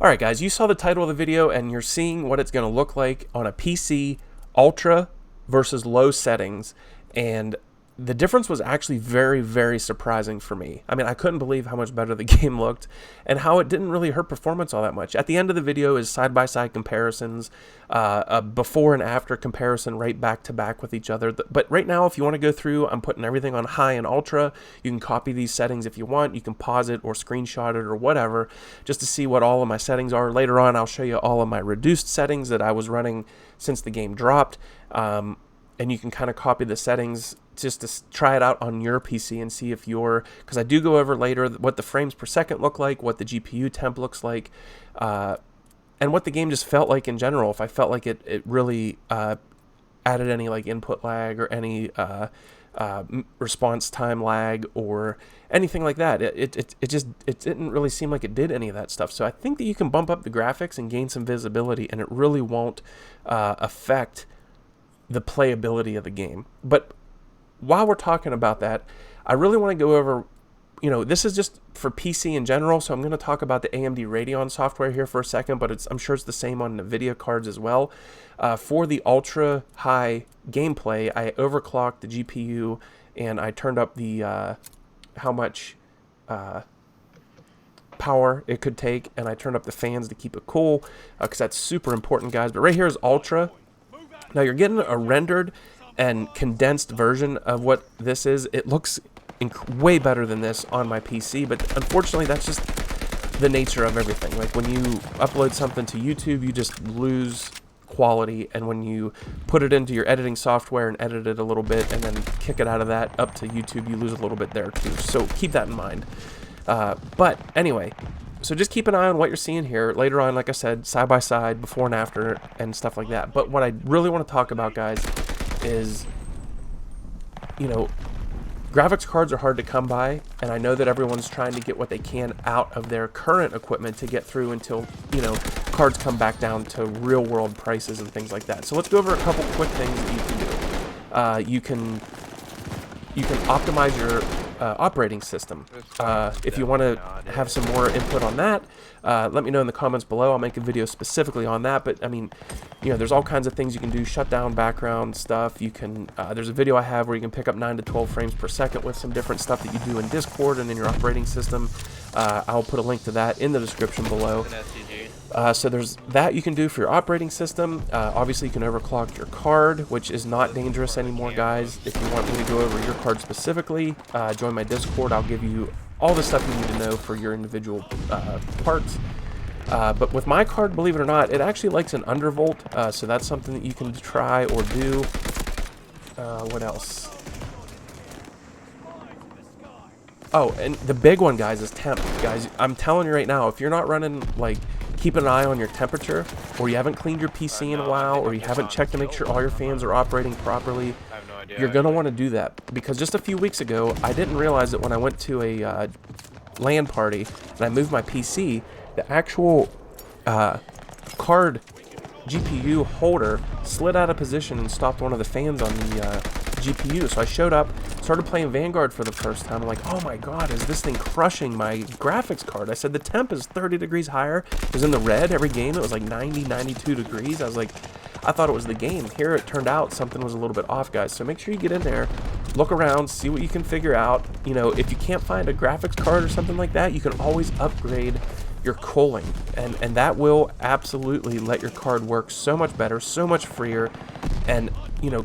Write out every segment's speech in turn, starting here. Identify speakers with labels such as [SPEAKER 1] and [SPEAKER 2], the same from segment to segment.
[SPEAKER 1] Alright guys, you saw the title of the video and you're seeing what it's going to look like on a PC ultra versus low settings, and the difference was actually very surprising for me. I mean, I couldn't believe how much better the game looked and how it didn't really hurt performance all that much. At the end of the video is side-by-side comparisons, a before and after comparison right back to back with each other. But right now, if you want to go through, I'm putting everything on high and ultra. You can copy these settings if you want. You can pause it or screenshot it or whatever just to see what all of my settings are. Later on, I'll show you all of my reduced settings that I was running since the game dropped. And you can kind of copy the settings just to try it out on your PC and see if you're, because I do go over later what the frames per second look like, what the GPU temp looks like, and what the game just felt like in general. If I felt like it really added any like input lag or any response time lag or anything like that. It didn't really seem like it did any of that stuff. So I think that you can bump up the graphics and gain some visibility, and it really won't affect the playability of the game. But while we're talking about that, I really want to go over, this is just for PC in general, so I'm going to talk about the AMD Radeon software here for a second, but I'm sure it's the same on NVIDIA cards as well. For the ultra high gameplay, I overclocked the GPU and I turned up the how much power it could take, and I turned up the fans to keep it cool, because that's super important, guys. But right here is ultra. Now you're getting a rendered and condensed version of what this is. It looks way better than this on my PC, but unfortunately that's just the nature of everything. Like when you upload something to YouTube, you just lose quality, and when you put it into your editing software and edit it a little bit and then kick it out of that up to YouTube, you lose a little bit there too. So keep that in mind. But anyway, so just keep an eye on what you're seeing here. Later on, like I said, side by side, before and after, and stuff like that. But what I really want to talk about, guys, is, graphics cards are hard to come by, and I know that everyone's trying to get what they can out of their current equipment to get through until, cards come back down to real world prices and things like that. So let's go over a couple quick things that you can do. You can optimize your operating system. If you want to have some more input on that, let me know in the comments below. I'll make a video specifically on that. But I mean, there's all kinds of things you can do. Shut down background stuff. You can. There's a video I have where you can pick up 9 to 12 frames per second with some different stuff that you do in Discord and in your operating system. I'll put a link to that in the description below. So there's that you can do for your operating system. Obviously, you can overclock your card, which is not dangerous anymore, guys. If you want me to go over your card specifically, join my Discord. I'll give you all the stuff you need to know for your individual parts. But with my card, believe it or not, it actually likes an undervolt, so that's something that you can try or do. What else? Oh, and the big one, guys, is temp. Guys, I'm telling you right now, if you're not running, like, keep an eye on your temperature, or you haven't cleaned your PC in a while, or you haven't checked to make sure all your fans are operating properly, you're going to want to do that. Because just a few weeks ago, I didn't realize that when I went to a LAN party and I moved my PC, the actual card GPU holder slid out of position and stopped one of the fans on the GPU. So I showed up, started playing Vanguard for the first time. I'm like, oh my god, is this thing crushing my graphics card? I said the temp is 30 degrees higher. It was in the red every game. It was like 90, 92 degrees. I was like, I thought it was the game. Here it turned out something was a little bit off, guys. So make sure you get in there, look around, see what you can figure out. If you can't find a graphics card or something like that, you can always upgrade your cooling, and that will absolutely let your card work so much better, so much freer. And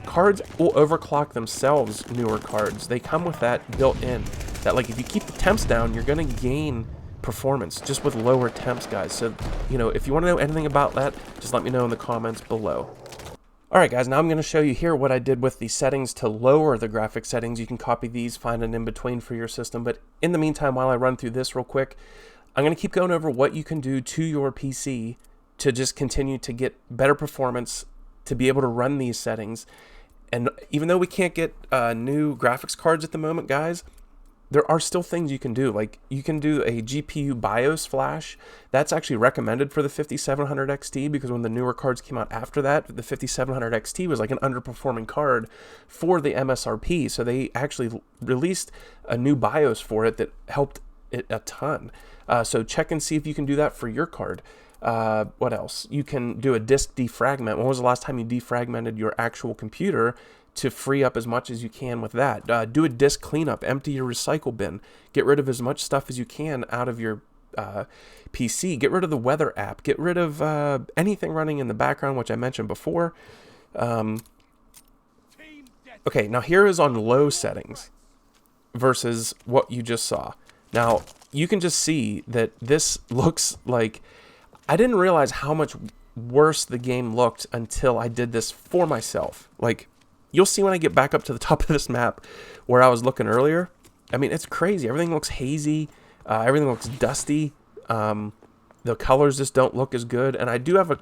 [SPEAKER 1] cards will overclock themselves. Newer cards, they come with that built in, that like if you keep the temps down, you're gonna gain performance just with lower temps, guys. So if you want to know anything about that, just let me know in the comments below. Alright guys, now I'm going to show you here what I did with the settings to lower the graphics settings. You can copy these, find an in-between for your system, but in the meantime, while I run through this real quick, I'm going to keep going over what you can do to your PC to just continue to get better performance, to be able to run these settings. And even though we can't get new graphics cards at the moment, guys, there are still things you can do. Like you can do a GPU BIOS flash. That's actually recommended for the 5700 XT, because when the newer cards came out after that, the 5700 XT was like an underperforming card for the MSRP. So they actually released a new BIOS for it that helped it a ton. So check and see if you can do that for your card. What else? You can do a disk defragment. When was the last time you defragmented your actual computer to free up as much as you can with that? Do a disk cleanup. Empty your recycle bin. Get rid of as much stuff as you can out of your PC. Get rid of the weather app. Get rid of anything running in the background, which I mentioned before. Okay, now here is on low settings versus what you just saw. Now, you can just see that this looks like... I didn't realize how much worse the game looked until I did this for myself. Like, you'll see when I get back up to the top of this map where I was looking earlier. I mean, it's crazy. Everything looks hazy. Everything looks dusty. The colors just don't look as good. And I do have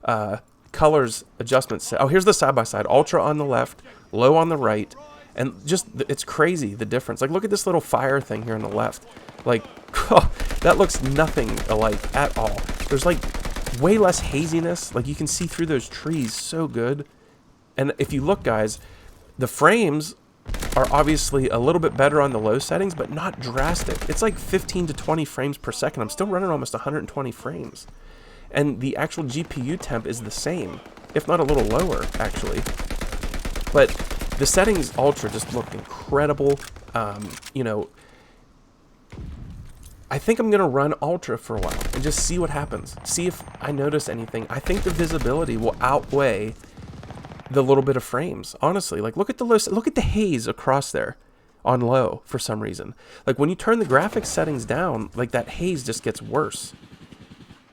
[SPEAKER 1] a colors adjustment set. Oh, here's the side-by-side. Ultra on the left, low on the right. And just, it's crazy, the difference. Like, look at this little fire thing here on the left. Like, oh, that looks nothing alike at all. There's, like, way less haziness. Like, you can see through those trees so good. And if you look, guys, the frames are obviously a little bit better on the low settings, but not drastic. It's like 15 to 20 frames per second. I'm still running almost 120 frames. And the actual GPU temp is the same, if not a little lower, actually. But the settings Ultra just look incredible. You know, I think I'm going to run Ultra for a while and just see what happens. See if I notice anything. I think the visibility will outweigh the little bit of frames, honestly. Like, look at the look at the haze across there on low for some reason. Like, when you turn the graphics settings down, like, that haze just gets worse.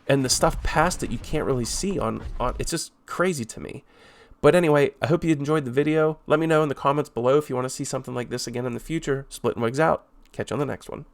[SPEAKER 1] And the stuff past it you can't really see on it's just crazy to me. But anyway, I hope you enjoyed the video. Let me know in the comments below if you want to see something like this again in the future. Splitting Wigs out. Catch you on the next one.